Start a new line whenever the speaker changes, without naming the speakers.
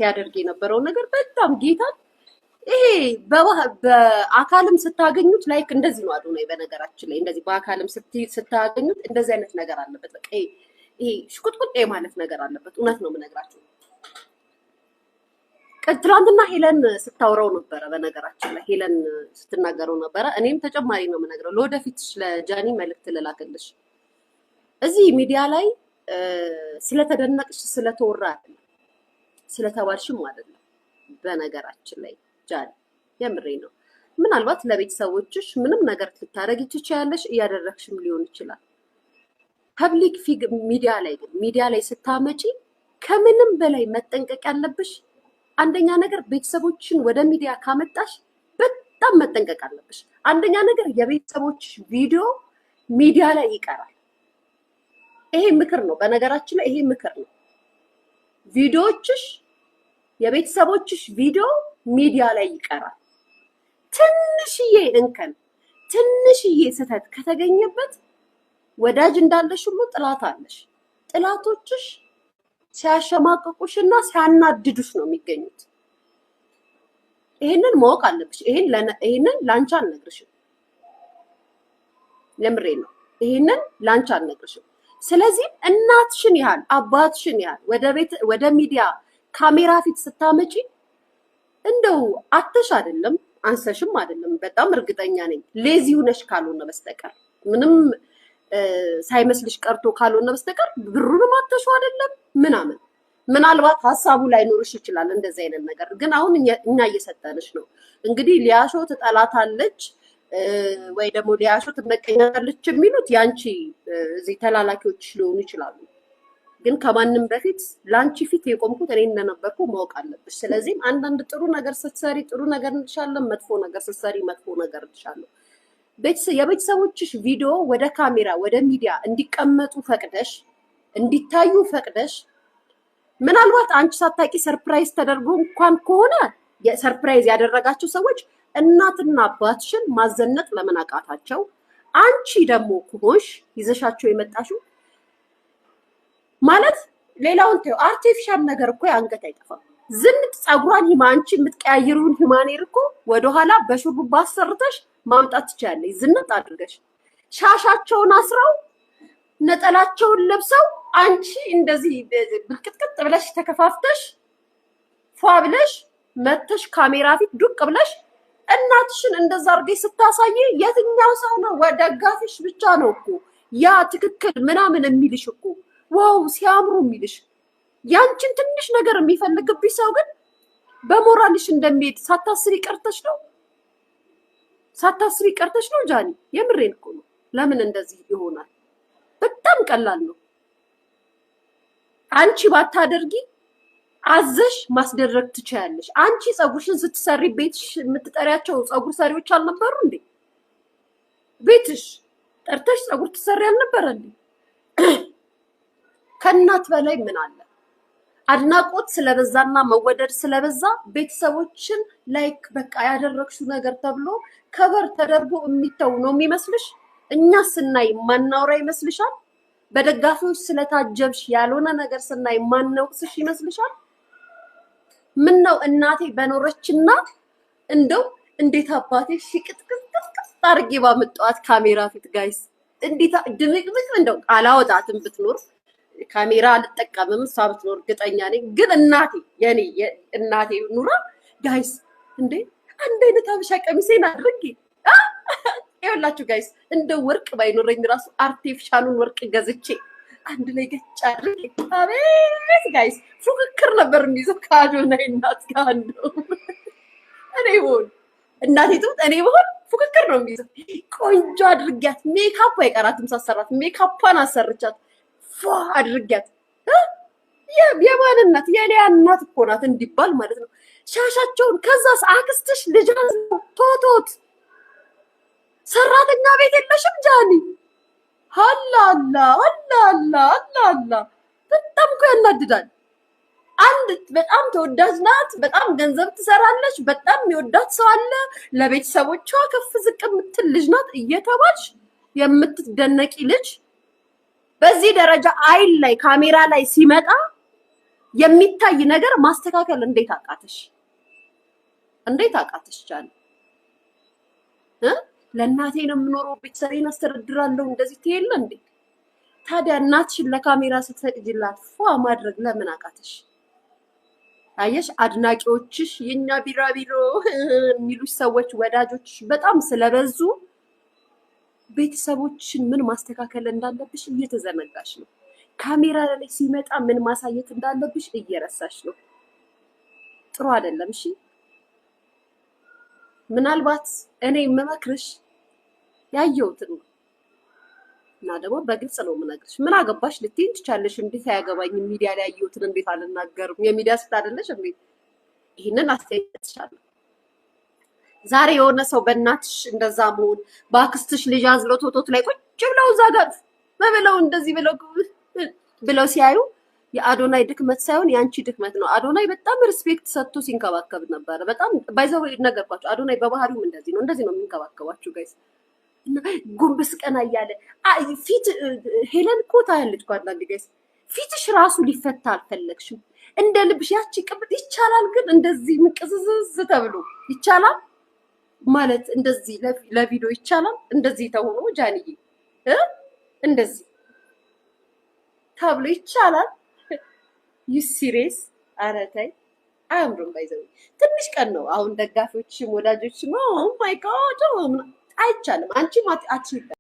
ሲያደርግ የነበረው ነገር በጣም ጌታ ይሄ በአካልም ስታገኙት ላይክ እንደዚህ ነው አዶናይ። በነገራችን ላይ እንደዚህ በአካልም ስታገኙት እንደዚህ አይነት ነገር አለበት። በቃ ይሄ ሽቁጥቁጥ ማለት ነገር አለበት። እውነት ነው የምነግራችሁ። ትናንትና ሄለን ስታወራው ነበረ። በነገራችን ላይ ሄለን ስትናገረው ነበረ። እኔም ተጨማሪ ነው የምነግረው። ለወደፊት ለጃኒ መልእክት ልላክልሽ። እዚህ ሚዲያ ላይ ስለተደነቅሽ ስለተወራ አይደለም ስለተባልሽም አይደለም። በነገራችን ላይ ጃኒ የምሬ ነው። ምናልባት ለቤተሰቦችሽ ምንም ነገር ልታረጊ ትችያለሽ፣ እያደረግሽም ሊሆን ይችላል። ፐብሊክ ሚዲያ ላይ ግን ሚዲያ ላይ ስታመጪ ከምንም በላይ መጠንቀቅ ያለብሽ አንደኛ ነገር ቤተሰቦችን ወደ ሚዲያ ካመጣሽ በጣም መጠንቀቅ አለብሽ። አንደኛ ነገር የቤተሰቦችሽ ቪዲዮ ሚዲያ ላይ ይቀራል። ይሄ ምክር ነው። በነገራችን ላይ ይሄ ምክር ነው። ቪዲዮዎችሽ የቤተሰቦችሽ ቪዲዮ ሚዲያ ላይ ይቀራል። ትንሽዬ እንከን ትንሽዬ ስህተት ከተገኘበት ወዳጅ እንዳለሽ ሁሉ ጥላት አለሽ። ጥላቶችሽ ሲያሸማቅቁሽና ሲያናድዱሽ ነው የሚገኙት። ይሄንን ማወቅ አለብሽ። ይሄንን ላንቺ አልነግርሽም። ለምሬ ነው። ይሄንን ላንቺ አልነግርሽም። ስለዚህ እናትሽን ያህል አባትሽን ያህል ወደ ሚዲያ ካሜራ ፊት ስታመጪ እንደው አተሽ አይደለም አንሰሽም አይደለም። በጣም እርግጠኛ ነኝ ሌዚ ሆነሽ ካልሆነ በስተቀር ምንም ሳይመስልሽ ቀርቶ ካልሆነ በስተቀር ብሩንም አተሽ አይደለም ምናምን ምናልባት ሐሳቡ ላይ ኖርሽ ይችላል እንደዚህ አይነት ነገር። ግን አሁን እኛ እየሰጠንሽ ነው። እንግዲህ ሊያሾ ትጠላታለች ወይ ደግሞ ሊያሾ ትመቀኛለች የሚሉት ያንቺ እዚህ ተላላኪዎች ሊሆኑ ይችላሉ። ግን ከማንም በፊት ላንቺ ፊት የቆምኩት እኔ እንደነበርኩ ማወቅ አለብሽ። ስለዚህ አንዳንድ ጥሩ ነገር ስትሰሪ ጥሩ ነገር እንልሻለን፣ መጥፎ ነገር ስትሰሪ መጥፎ ነገር እንልሻለን። የቤተሰቦችሽ ቪዲዮ ወደ ካሜራ ወደ ሚዲያ እንዲቀመጡ ፈቅደሽ እንዲታዩ ፈቅደሽ ምናልባት አንቺ ሳታቂ ሰርፕራይዝ ተደርጎ እንኳን ከሆነ የሰርፕራይዝ ያደረጋቸው ሰዎች እናትና አባትሽን ማዘነጥ ለምን አቃታቸው? አንቺ ደግሞ ከሆንሽ ይዘሻቸው የመጣሽው ማለት ሌላውን ተው። አርቲፊሻል ነገር እኮ አንገት አይጠፋም። ዝንጥ ጸጉሯን አንቺ የምትቀያየሩን ሂማኔር እኮ ወደኋላ በሹሩባ አሰርተሽ ማምጣት ትችያለሽ። ዝንጥ አድርገሽ ሻሻቸውን አስረው ነጠላቸውን ለብሰው አንቺ እንደዚህ ብልቅጥቅጥ ብለሽ ተከፋፍተሽ ፏ ብለሽ መተሽ ካሜራ ፊት ዱቅ ብለሽ እናትሽን እንደዛ አድርገሽ ስታሳይ የትኛው ሰው ነው ወደጋፊሽ? ብቻ ነው እኮ ያ ትክክል ምናምን የሚልሽ እኮ ዋው ሲያምሩ የሚልሽ። ያንቺን ትንሽ ነገር የሚፈልግብሽ ሰው ግን በሞራልሽ እንደሚሄድ ሳታስሪ ቀርተሽ ነው ጃኒ። የምሬን እኮ ነው። ለምን እንደዚህ ይሆናል? በጣም ቀላል ነው። አንቺ ባታደርጊ አዘሽ ማስደረግ ትችያለሽ። አንቺ ጸጉርሽን ስትሰሪ ቤትሽ የምትጠሪያቸው ጸጉር ሰሪዎች አልነበሩ እንዴ? ቤትሽ ጠርተሽ ጸጉር ትሰሪ አልነበረ እንዴ? ከእናት በላይ ምን አለ? አድናቆት ስለበዛና መወደድ ስለበዛ ቤተሰቦችን ላይክ በቃ ያደረግሽው ነገር ተብሎ ከበር ተደርጎ የሚተው ነው የሚመስልሽ? እኛ ስናይ ማናውራ ይመስልሻል? በደጋፊዎች ስለታጀብሽ ያልሆነ ነገር ስናይ ማናውቅስሽ ይመስልሻል? ምን ነው እናቴ በኖረችና እንደው እንዴት አባቴ ሽቅጥቅጥቅጥ አድርጌ ባመጣኋት ካሜራ ፊት ጋይስ እንዴት ድምቅምቅ እንደው አላወጣትም ብትኖር ካሜራ አልጠቀምም እሷ ብትኖር እርግጠኛ ነኝ። ግን እናቴ የኔ እናቴ ኑራ ጋይስ እንዴ አንድ አይነት አበሻ ቀሚሴን አድርጌ ይኸውላችሁ ጋይስ እንደ ወርቅ ባይኖረኝ ራሱ አርቲፊሻሉን ወርቅ ገዝቼ አንድ ላይ ገጭ አድርጌ አቤት ጋይስ ፉክክር ነበር የሚይዘው ከአዶናይ እናት ጋር እንደው እኔ ብሆን እናቴ ትሙት እኔ ብሆን ፉክክር ነው የሚይዘው። ቆንጆ አድርጊያት ሜካፕ አይቀራትም ሳሰራት ሜካፓን አሰርቻት ፏ አድርጊያት የማን እናት የሊያ እናት እኮ ናት እንዲባል ማለት ነው። ሻሻቸውን ከዛስ አክስትሽ ልጅ ቶቶት ሰራተኛ ቤት የለሽም ጃኒ? አላላ አላላ አላላ በጣም እኮ ያናድዳል። አንድ በጣም ተወዳጅ ናት፣ በጣም ገንዘብ ትሰራለች፣ በጣም የሚወዳት ሰው አለ፣ ለቤተሰቦቿ ከፍ ዝቅ የምትል ልጅ ናት እየተባልሽ የምትደነቂ ልጅ በዚህ ደረጃ አይን ላይ ካሜራ ላይ ሲመጣ የሚታይ ነገር ማስተካከል እንዴት አቃተሽ? እንዴት አቃተሽ? ቻለ ለእናቴ ነው የምኖረው፣ ቤተሰቤን አስተዳድራለሁ እንደዚህ ትየለ እንዴ? ታዲያ እናትሽን ለካሜራ ስትፈቅጂላት ፏ ማድረግ ለምን አቃተሽ? አየሽ፣ አድናቂዎችሽ የኛ ቢራቢሮ የሚሉሽ ሰዎች ወዳጆችሽ በጣም ስለበዙ ቤተሰቦችን ምን ማስተካከል እንዳለብሽ እየተዘነጋሽ ነው። ካሜራ ላይ ሲመጣ ምን ማሳየት እንዳለብሽ እየረሳሽ ነው። ጥሩ አይደለም። እሺ፣ ምናልባት እኔ የምመክርሽ ያየሁትን ነው እና ደግሞ በግልጽ ነው የምነግርሽ። ምን አገባሽ ልትይኝ ትቻለሽ። እንዴት አያገባኝም? ሚዲያ ላይ ያየሁትን እንዴት አልናገርም? የሚዲያ ስት አይደለሽ እንዴ? ይህንን አስተያየት ትችላለሽ። ዛሬ የሆነ ሰው በእናትሽ እንደዛ መሆን በአክስትሽ ልጅ አዝሎ ቶቶት ላይ ቁጭ ብለው እዛ ጋር በብለው እንደዚህ ብለው ሲያዩ የአዶናይ ድክመት ሳይሆን የአንቺ ድክመት ነው። አዶናይ በጣም ሪስፔክት ሰጥቶ ሲንከባከብ ነበረ። በጣም ባይዘው ነገርኳቸው። አዶናይ በባህሪውም እንደዚህ ነው የሚንከባከባችሁ ጋይስ። ጉንብስ ቀና እያለ ፊት ሄለን እኮ ታያለች እኮ አንዳንድ ጋይስ ፊትሽ ራሱ ሊፈታ አልፈለግሽም። እንደ ልብሽ ያቺ ቅብጥ ይቻላል፣ ግን እንደዚህ ምቅዝዝዝ ተብሎ ይቻላል ማለት እንደዚህ ለቪዲዮ ይቻላል። እንደዚህ ተሆኖ ጃንዬ እንደዚህ ተብሎ ይቻላል። ዩሲሬስ አረታይ አያምርም። ባይዘው ትንሽ ቀን ነው አሁን ደጋፊዎችም ወዳጆችም ኦ ማይ ጋድ አይቻልም። አንቺ አትችይም።